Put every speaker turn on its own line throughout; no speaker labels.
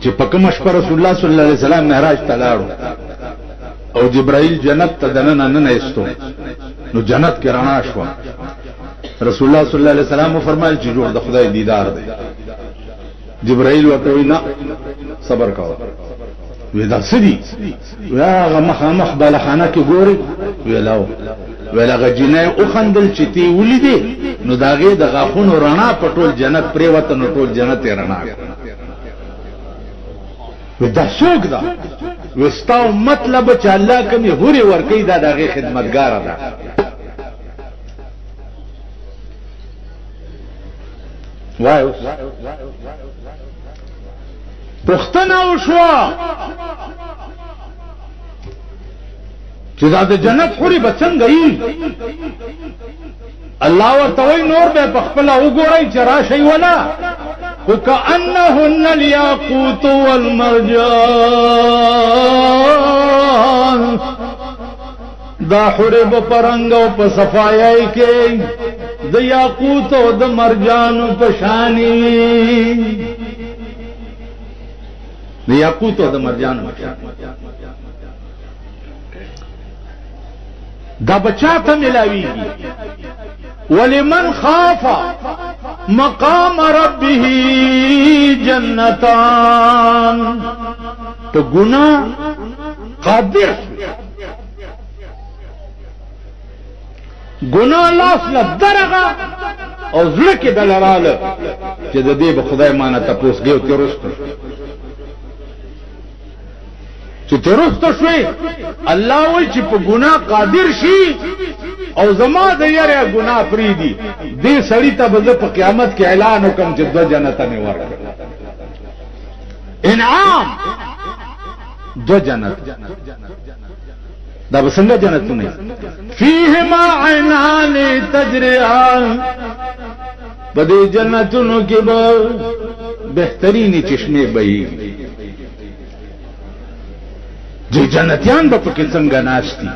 چې په کوم شپه رسول الله صلی الله علیه وسلم معراج ته لاړو او جبرائیل جنت ته دننه نه ایستو نو جنت کې رڼا شو. رسول الله صلی الله علیه وسلم فرمایل چې جوړ د خدای دیدار دی. جبرائیل ورته وی نه صبر کوه. ودا سدي یا مخ بالخانه کې ګوري ویلاو ویلا جنای او خندل چې تی ولیدې نو داغه د غاخونو رڼا پټول جنت پرې وته نو ټول جنت رڼا. ودا څوک دا وستاو مطلب چې الله کومي هوري ورکی دا داغه خدمتګار ده. وای پختنه وشوا چې دا د جنت حوري بڅنګ ای الله ورته نور به پخپل وګورئ چې راشي ولا وكأنهن الياقوت والمرجان دا حوري بپرنګ او په صفایای کې د یاقوت او د مرجان په شانی د یاقوت او د مرجان دا بچا ته ملاویږي. ولمن خاف مقام ربه جنتان تو گناہ قادر گناہ لاس لدرغا او زړه کې دلراله چې د دې به خدای مانه تاسو ګیو تیرسته چې تیرسته شوي الله وایي چې په ګناه قادر شي او زما د یاره ګناه فریدي دې سړی ته به په قیامت کې اعلان وکم چې د جنت نه ورکړ انعام دو جنت دا بسنګ جنتونه فیهما عینان تجریان بده جنتونو کې به بهترینی چشمه بهي. جو جنتیان به پکې څنګه ناشتي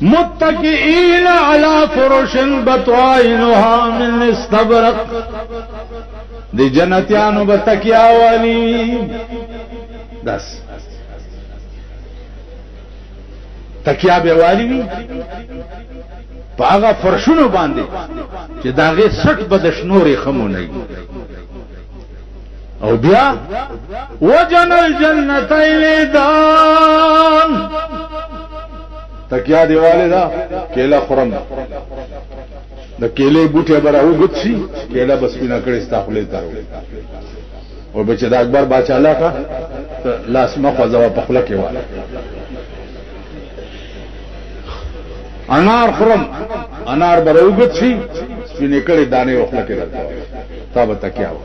متکئین علی فرش بطائنها من استبرق دی جنتیانو به تکیا والی داس تکیا به والی وی پاغه فرشونو باندې چې داغه سټ بدشنوري خمونه او بیا وجن الجنتین دان تکیا دیواله دا کېلا خورم د کېلې بوټه براو غوڅي کېلا بس پینا کړي استخلې تارو او بچا د اکبر باچا الله کا لاس مخه زوا په خله کې واله انار خورم انار براو غوڅي سپینې کړي دانه خله کې راځي تا به تکیا و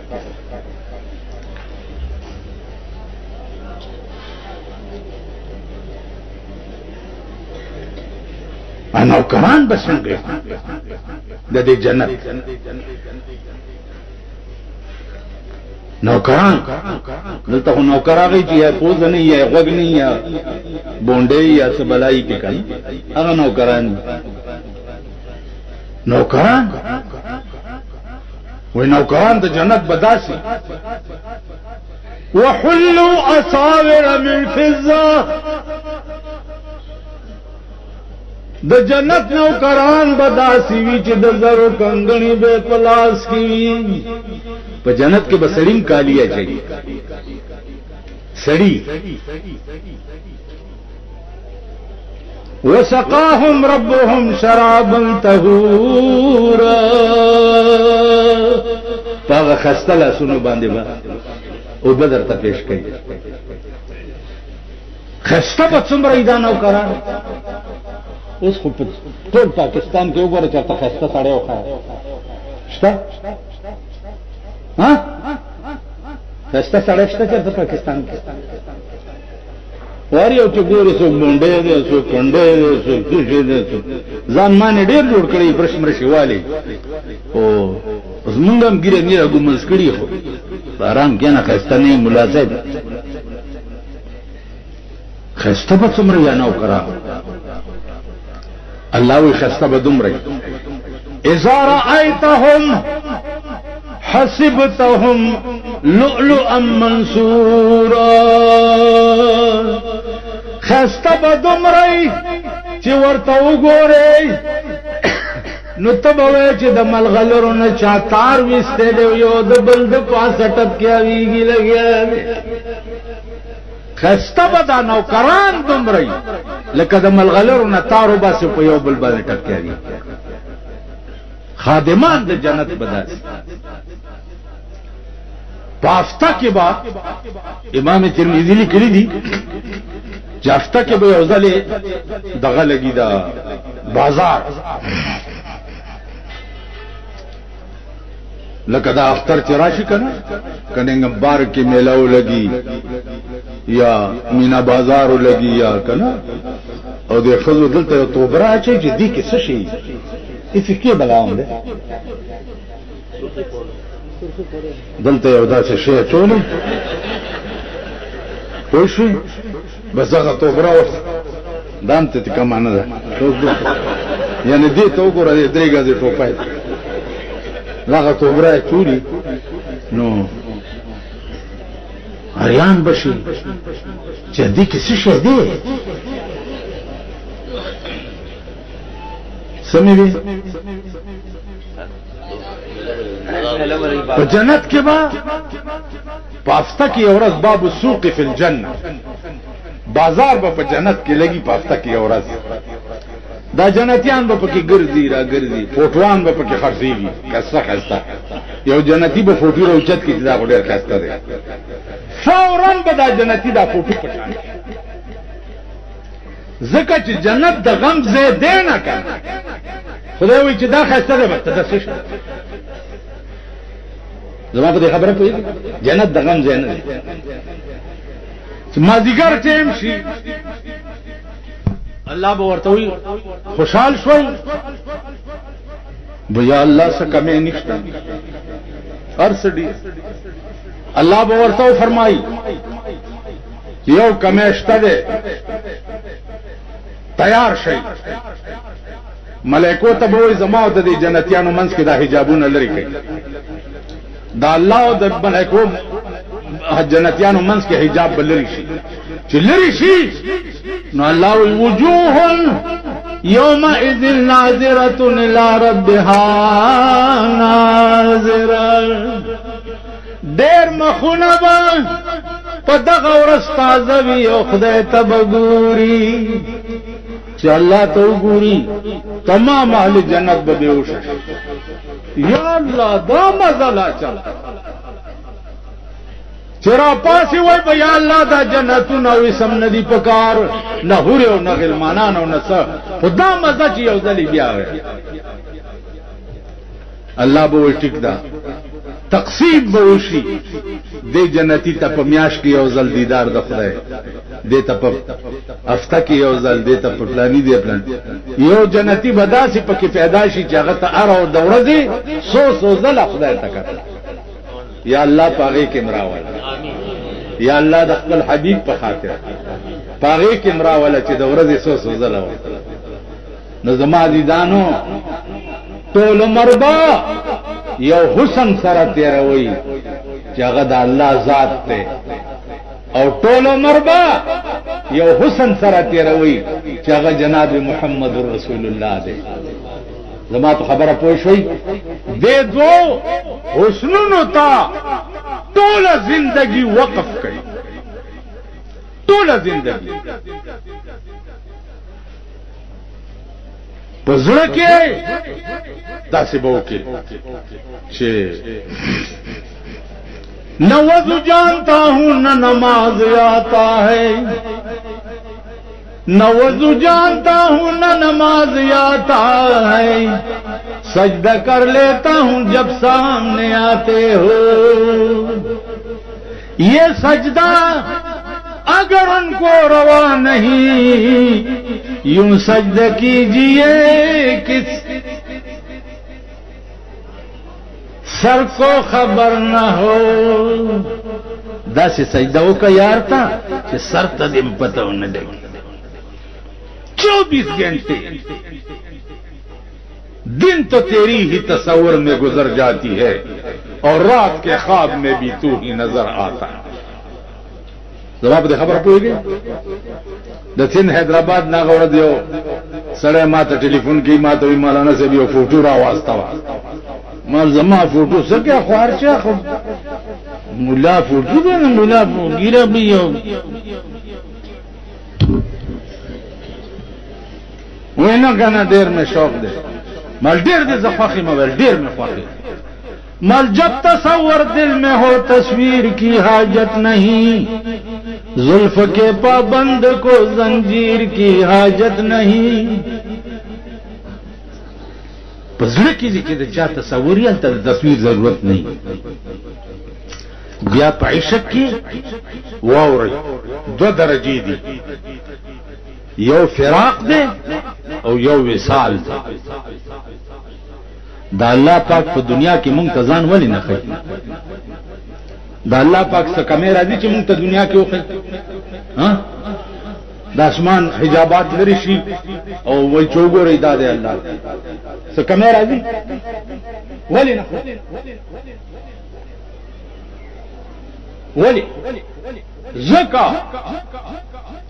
نوکران بسنگے د دې جنت نوکران دلته نوکراغي چې یا پوز نه یا غوګ نه یا بونډې یا سبلای کې کوي هغه نوکران وای نوکران د جنت بداسي وحلوا اصابر من فضه د جنت نوکران بداسي وی چې د زرو کنګنی به پلاس کی په جنت کې بسړیم کالیا چي سړی وسقاهم ربهم شرابا طهورا پاغه خستله سونو باندې با او بدر ته پیش کړي خسته په څومره ایدان نوکران اوس خو په ټول پاکستان کې وګوره چې تاسو خسته سړی وخا شته ها خسته سړی شته چې په پاکستان کې واری او چې ګوري څو مونډې دي څو کنډې دي څو کښې دي ځان باندې ډېر جوړ کړی برشمرشي والی او زمونږ هم ګیره نیره ګمز کړي خو آرام کې نه خسته نه ملا صاحب خسته په څومره یا نوکران الله وی خسته به دومره اذا رأيتهم حسبتهم لؤلؤا منصورا خسته بدمرئ چې ورته وګورئ نو ته به وایې چې د ملغلرو نه چا تار ویستی دی یو د بل د پاسه ټپکیا ویږي لګیا دی خسته به دا نوکران دومره لکه د ملغلرو نه تار وباسي په یو بل باندې ټپکیا وي خادمان د جنت به داسې په هفته کې به امام ترمذي لیکلي دي چې هفته کې به یو ځلې دغه لګي دا بازار لکه دا اختر چې راشي کنه کننګ بار کې میلاو لګي یا مینا بازارو لګي یا کنه او د خزو دلته یو توبره چې دې کې څه شي افکې بلاوم ده دلته یو داسې شی چولې پوه شئ بس هغه توبره دام ته کمانه ده یعنی دې ته وګوره درې غازي ټوپای هغه توبره چولی نو اریان بشي چې دې کې څه شی دی سمې په جنت کې با په هفته کې یو ورځ باب السوق فی الجنه بازار به په جنت کې لګي په هفته کې یو ورځ دا جنتیان به پکې ګرځي را ګرځي فوټوان به پکې خرڅيږي کسه خسته یو جنتی به فوټو راوچت کې دا ډېر خسته دی فورا به دا جنتی دا فوټو پټان ځکه چې جنت د غم ځای دی نه کنه خدای وایي چې دا خسته ده ته د څه زما په دې خبره پوهېږي جنت د غم ځای نه دی چې مازدیګر ټیم شي الله به ورته وي خوشحال شوي بیا الله څه کمې نشته هر څه ډېر الله به ورته فرمایي یو کمې شته دی تیار شئ ملائکو ته به وایي زما او د دې جنتیانو منځ کې دا حجابونه لرې کړئ دا الله او د ملائکو جنتیانو منځ کې حجاب به لرې شي چې لرې شي نو الله وجوه يومئذ ناظرة إلى ربها ناظرة دیر مخونه به په دغه ورځ تازه وي او خدای ته به ګوري چې الله ته وګوري تمام اهل جنت به بېهوش شي یا الله دا مزه لا چل چرا پاسی وای به یا الله دا جنتونه وسم ندی پکار نه هوري او نه غلمانان او نه څه خدا مزه چې یو ځلی بیا وای الله به وی ټیک دا تقسیم به وشي د جنتی ته په میاش کې یو ځل دیدار د خدای دې ته په هفته کې یو ځل دې ته په پلاني دی پلان یو جنتی بداسي پکې پیدا شي چې هغه ته ار او د ورځې سو ځل خدای ته کړ یا الله پاغه کې مراول یا الله د خپل حبيب په خاطر پاغه کې مراول چې د ورځې سو ځل نو زما دي دانو ټول مربا یو حسن سره تیروي چې هغه د الله ذات ته او ټول مربا یو حسن سره تیروي چې هغه جناب محمد رسول الله دی زما ته خبره پوه شوي دې دو حسنونو ته ټول زندگی وقف کړي ټول زندگی پزړه کې داسې به وکړي چې نہ وضو جانتا ہوں نہ نماز آتا ہے نہ وضو جانتا ہوں نہ نماز آتا ہے سجدہ کر لیتا ہوں جب سامنے آتے ہو یہ سجدہ اگر ان کو روا نہیں یوں سجدہ کیجئے کس سر کو خبر نہ ہو داسې سجدہ وکړه یار ته چې سر ته دې پته ونه لګي 24 घंटे दिन तो तेरी ही तस्वर में गुजर जाती है और रात के ख्वाब में भी तू ही नजर आता है। जवाब दे खबर पोएगी द सिंध हैदराबाद ना गौड़ दियो सड़े माता टेलीफोन की माता भी मौलाना से भी वो फोटो रा वास्ता माल जमा फोटो से क्या ख्वार से मुला फोटो दे ना मुला गिरा भी हो वही ना कहना देर में शौक दे माल देर दे जख्वाखी मोबाइल देर में ख्वाखी माल जब तसव्वुर दिल में हो तस्वीर की हाजत नहीं, जुल्फ के पाबंद को जंजीर की हाजत नहीं। पजड़ की जिक्र चा तस्वुर या तस्वीर जरूरत नहीं। बिया पैशक की वावर दो दर्जे दी, यो फिराक दे और यो विसाल दे। दा अल्लाह पाक पे दुनिया की मुंग तजान वली न खई, दा अल्लाह पाक से कमे राजी ची मुंग दुनिया की खई। हाँ दा आसमान हिजाबात लरी शी और वही चौगो रही दा दे अल्लाह से कमे राजी वली न वली ज़का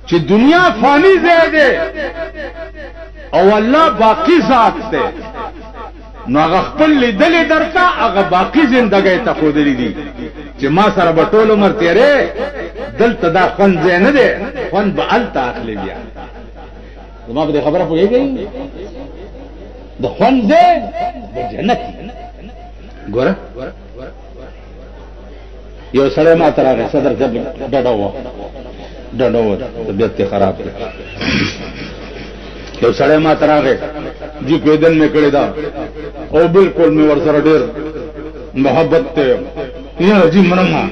ची दुनिया फानी दे दे और अल्लाह बाकी जात दे नो هغه خپل لیدلې درته هغه باقی زندګۍ ته خودلې دي چې ما سره به ټول عمر تیرې دلته دا خوند ځای نه دی، خوند به هلته اخلي بیا. زما په دې خبره پوهېږئ د خوند ځای د جنت ګوره. یو سړی ما ته راغی صدر صاحب ډډه وه طبیعت یې خراب دی. یو سړی ما ته راغی جی کویدن میں کړی دا او بالکل مې ورسره ډېر محبت ته یا جی مرما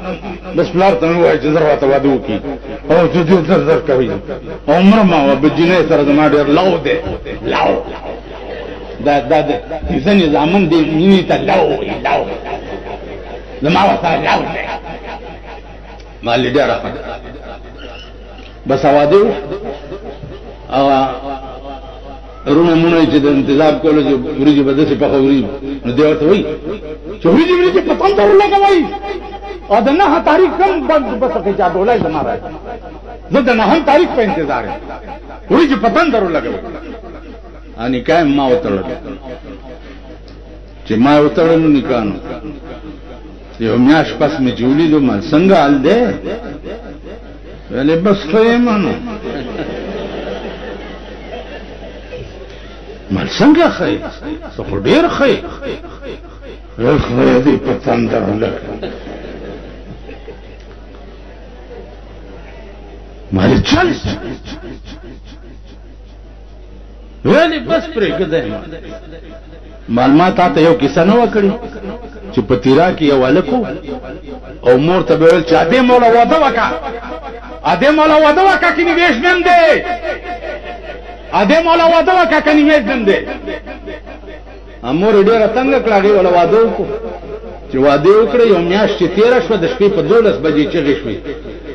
بس پلار ته وایي چې زر راته واده وکړي او چې دې زر کوي او مرما او بجینې سره زما ډېر لاو دی لاو دا ځینې زامن دی مینې ته لاو زما ورسره لاو دی ما لې ډېره بس واده او رونه مونږ چې د انتظار کولو چې وريجي بده سي په خوري نو دی ورته وای چې وريجي پتن ته لګوي او د نه تاریخ کم بس کې چا ډولای زما راځي زه د نه تاریخ په انتظار یم وريجي پتن درو لګوي اني کای ما وتړل چې ما وتړل نکانو یو میاش پس می جوړی دو مال څنګه حال ده ولې بس خیمانو مال څنګه خی څه خو ډېر خی خدای دې پتن درلګ مال چل ولی بس پرې کده مال ما ته یو کیسه نو وکړي چې پتیرا کې یو الکو او مور ته ویل چې اده مولا واده وکا اده مولا واده وکا کې نیویش نن دی اده مولا واده وکا کني یې دم دې امور ډېر تنگ کړه ولا واده کو چې واده وکړي یو میاش چې 13 شو د شپې په 12 بجې چغې شوې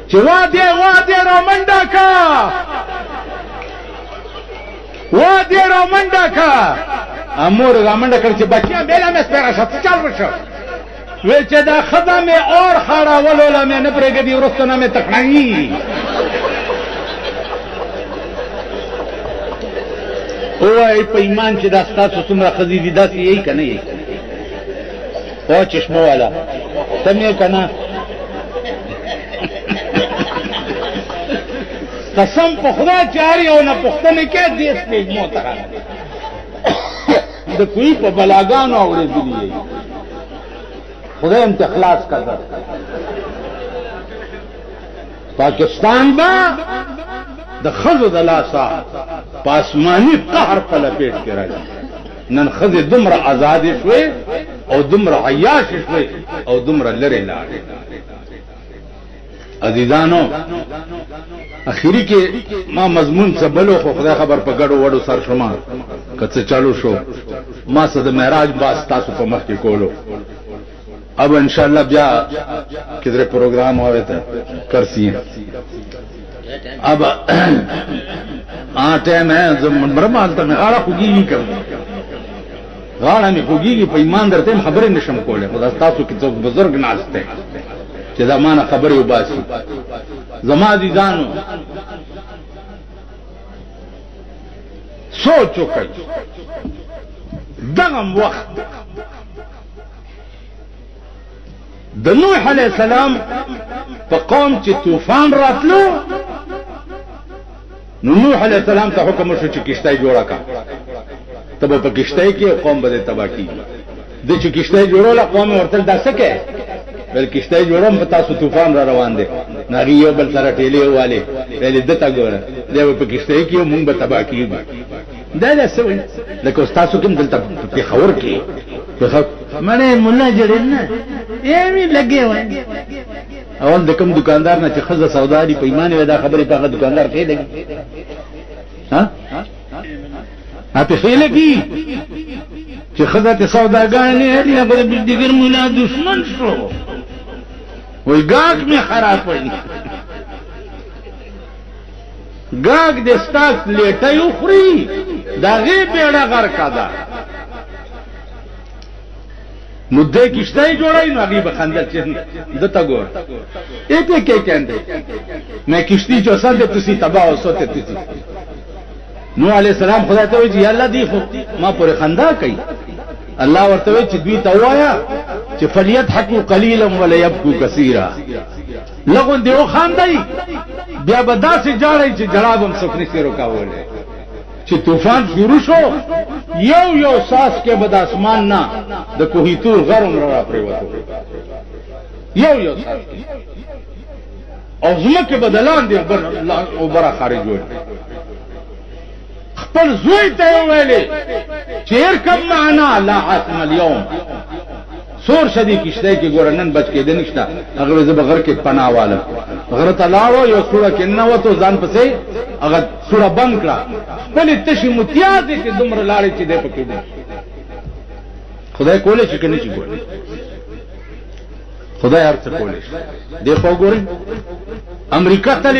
چې واده را منډه کا واده را منډه کا امور را منډه کړ چې بچیا بیل مې سپیرا شت چل وشو وې چې دا خدامه اور خړا ولولا مې نه پرېګدي ورستنه مې تکړنی اوه په ایمان چې دا ستاسو څومره خزي دي داسې یې کنه یې او چشمه والا سمې کنه قسم په خدا چاري او نه پښتنه کې دیس په مو ترا د کوی په بلاګانو اورېدلې خدای هم اخلاص کړه پاکستان با د خزو د لاسا پاسمانی قهر په لپیټ کې راځي نن خزه دمره آزاد شوي او دمره عیاش شوي او دمره لری لاړ. عزیزانو اخیری کې ما مضمون سبلو خو خدای خبر په ګډو وډو سر شوما کڅ چالو شو ما صد معراج باز تاسو په مخ کې کولو. अब इंशाल्लाह ब्या किधरे प्रोग्राम होवे थे करसी अब हाँ टाइम है जब ब्रह्मांड में आड़ा खुगी नहीं कर غاړه مې خوږیږي په ایمان درته خبرې نشم کولی خو دا ستاسو کې څوک بزرګ ناست دی چې دا ما نه خبرې وباسي زما عزیزانو سوچ وکړئ دغم وخت د نوح علیہ السلام په قوم چې طوفان راتلو نو نوح علیہ السلام ته حکم وشو چې کشتی جوړه کا تبه په کشتی کې قوم به تباہ کیږي د چې کشتی جوړوله قوم ورته داسه کې بل کشتی جوړم په تاسو طوفان را روان دي ناغي یو بل سره ټیلې والے دې دته ګوره دا په کشتی کې مونږ به تباہ کیږي دا څه وایي لکه تاسو کوم دلته په خبر کې مړې مولا جوړل نه یې لګي وای اول د کوم دکاندار نه چې خزه سوداري په ایمان ودا خبرې په دکاندار کې لګي ها اته خې لګي چې خزه ته سوداګانې دي هغه د دیګر مولا دشمن شو وای ګاګ می خراب وای ګاګ د ستاس لیټه یو خوري دا غي بیړه غر کاده نو دې کشته جوړای نو هغه بخندل چې دته ګور اته کې کنده مې کشتي جو سند تسی تباہ او سوته تسی نو علی السلام خدای ته وی الله دی ما پر خندا کوي الله ورته وی چې دوی ته وایا چې فلیت حقو قلیلا ولا يبكو كثيرا لغون دیو خاندای بیا بداسه جاړی چې جړابم سفنی سره کاوله چې طوفان شروع شو یو ساس کې بد اسمان نه د کوهی تور غرم را پریوتو یو ساس او زمکه بدلان دی او برا خارج وي خپل زوی ته ویلې چیر کم معنا لا حسن اليوم سور شدی کشته کې ګورنن بچ کې د نشتا هغه زه بغیر کې پناه والم غره تلاړو یو سوره کې نه وته ځان پسې هغه سوره بند کړه بلې تشي متیاز کې دومره لاړې چې ده پکې ده خدای کولې چې کني چې کولې خدای هر څه کولې دی خو ګورې امریکا ته